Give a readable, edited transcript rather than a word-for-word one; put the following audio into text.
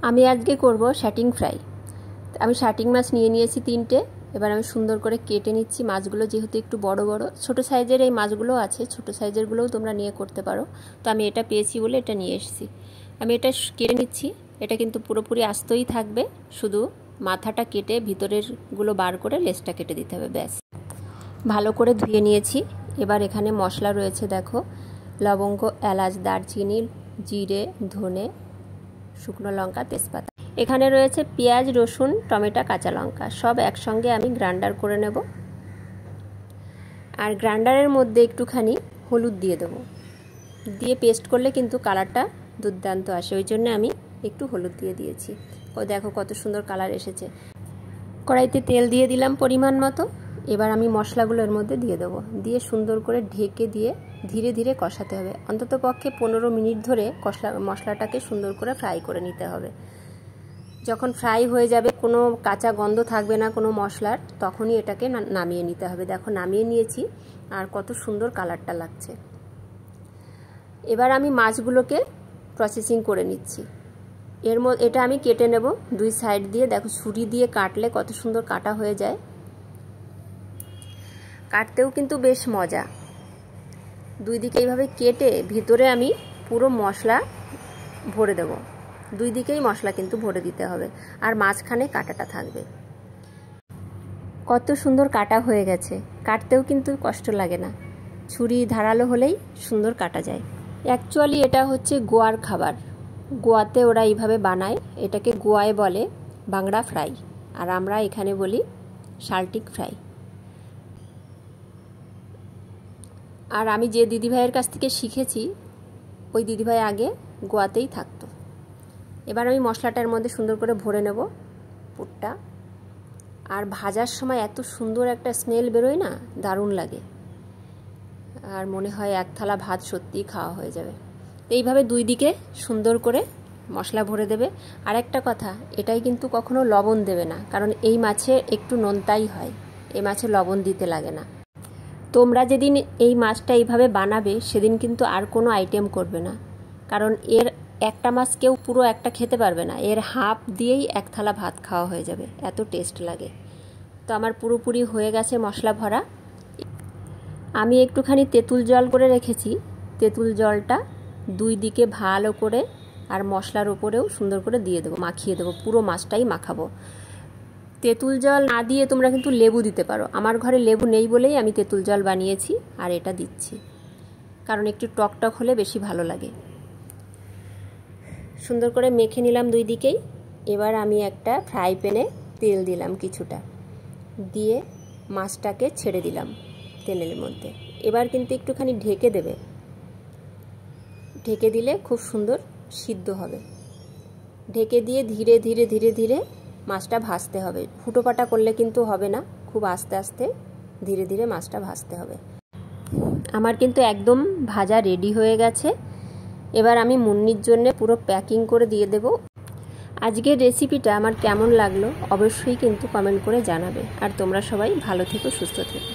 আমি আজকে করব শাটিং ফ্রাই। আমি শাটিং মাছ নিয়ে নিয়েছি 3টে। এবার আমি সুন্দর করে কেটে নিচ্ছি মাছগুলো, যেহেতু একটু বড় বড়। ছোট সাইজের এই মাছগুলো আছে, ছোট সাইজেরগুলোও তোমরা নিয়ে করতে পারো। তো আমি এটা পেয়েছি বলে এটা নিয়ে এসেছি। আমি এটা কেটে নিচ্ছি। এটা কিন্তু পুরোপুরি আস্তই থাকবে, শুধু মাথাটা কেটে ভিতরেরগুলো বার করে লেজটা কেটে দিতে হবে, ব্যাস। ভালো করে ধুয়ে নিয়েছি। এবার এখানে মশলা রয়েছে, দেখো, লবঙ্গ, এলাচ, দারচিনি, জিরে, ধনে, শুকনো লঙ্কা, তেজপাতা। এখানে রয়েছে পেঁয়াজ, রসুন, টমেটো, কাঁচা লঙ্কা, সব একসঙ্গে আমি গ্রাইন্ডার করে নেব। আর গ্রাইন্ডারের মধ্যে একটুখানি হলুদ দিয়ে দেবো, দিয়ে পেস্ট করলে কিন্তু কালারটা দুর্দান্ত আসে, ওই জন্য আমি একটু হলুদ দিয়ে দিয়েছি। ও দেখো কত সুন্দর কালার এসেছে। কড়াইতে তেল দিয়ে দিলাম পরিমাণ মতো। এবার আমি মশলাগুলো এর মধ্যে দিয়ে দেবো, দিয়ে সুন্দর করে ঢেকে দিয়ে ধীরে ধীরে কষাতে হবে। অন্তত পক্ষে 15 মিনিট ধরে মশলাটাকে সুন্দর করে ফ্রাই করে নিতে হবে। যখন ফ্রাই হয়ে যাবে, কোনো কাঁচা গন্ধ থাকবে না কোনো মশলার, তখনই এটাকে নামিয়ে নিতে হবে। দেখো নামিয়ে নিয়েছি, আর কত সুন্দর কালারটা লাগছে। এবার আমি মাছগুলোকে প্রসেসিং করে নিচ্ছি। এটা আমি কেটে নেব 2 সাইড দিয়ে। দেখো ছুরি দিয়ে কাটলে কত সুন্দর কাটা হয়ে যায়, কাটতেও কিন্তু বেশ মজা। 2 দিকে এইভাবে কেটে ভিতরে আমি পুরো মশলা ভরে দেব। 2 দিকেই মশলা কিন্তু ভরে দিতে হবে, আর মাঝখানে কাটাটা থাকবে। কত সুন্দর কাটা হয়ে গেছে, কাটতেও কিন্তু কষ্ট লাগে না। ছুরি ধারালো হলেই সুন্দর কাটা যায়। অ্যাকচুয়ালি এটা হচ্ছে গোয়ার খাবার। গোয়াতে ওরা এইভাবে বানায়, এটাকে গোয়ায় বলে বাংড়া ফ্রাই, আর আমরা এখানে বলি শালটিক ফ্রাই। আর আমি যে দিদিভাইয়ের কাছ থেকে শিখেছি, ওই দিদিভাই আগে গোয়াতেই থাকতো। এবার আমি মশলাটার মধ্যে সুন্দর করে ভরে নেব পুরটা। আর ভাজার সময় এত সুন্দর একটা স্মেল বেরোয় না, দারুণ লাগে। আর মনে হয় 1 থালা ভাত সত্যিই খাওয়া হয়ে যাবে। এইভাবে 2 দিকে সুন্দর করে মশলা ভরে দেবে। আর একটা কথা, এটাই কিন্তু কখনো লবণ দেবে না, কারণ এই মাছে একটু নোনতাই হয়, এই মাছে লবণ দিতে লাগে না। তোমরা যেদিন এই মাছটা এইভাবে বানাবে, সেদিন কিন্তু আর কোনো আইটেম করবে না, কারণ এর একটা মাছ কেউ পুরো একটা খেতে পারবে না। এর হাফ দিয়েই 1 থালা ভাত খাওয়া হয়ে যাবে, এত টেস্ট লাগে। তো আমার পুরোপুরি হয়ে গেছে মশলা ভরা। আমি একটুখানি তেঁতুল জল করে রেখেছি। তেঁতুল জলটা 2 দিকে ভালো করে আর মশলার উপরেও সুন্দর করে দিয়ে দেবো, মাখিয়ে দেবো, পুরো মাছটাই মাখাবো। তেঁতুল জল না দিয়ে তোমরা কিন্তু লেবু দিতে পারো। আমার ঘরে লেবু নেই বলেই আমি তেঁতুল জল বানিয়েছি আর এটা দিচ্ছি, কারণ একটু টক টক হলে বেশি ভালো লাগে। সুন্দর করে মেখে নিলাম 2 দিকেই। এবার আমি একটা ফ্রাই প্যানে তেল দিলাম কিছুটা, দিয়ে মাছটাকে ছেড়ে দিলাম তেলের মধ্যে। এবার কিন্তু একটুখানি ঢেকে দেবে, ঢেকে দিলে খুব সুন্দর সিদ্ধ হবে। ঢেকে দিয়ে ধীরে ধীরে ধীরে ধীরে মাছটা ভাজতে হবে। ফুটোপাটা করলে কিন্তু হবে না, খুব আস্তে আস্তে ধীরে ধীরে মাছটা ভাজতে হবে। আমার কিন্তু একদম ভাজা রেডি হয়ে গেছে। এবার আমি মুন্নির জন্য পুরো প্যাকিং করে দিয়ে দেব। আজকের রেসিপিটা আমার কেমন লাগলো অবশ্যই কিন্তু কমেন্ট করে জানাবে। আর তোমরা সবাই ভালো থেকো, সুস্থ থেকো।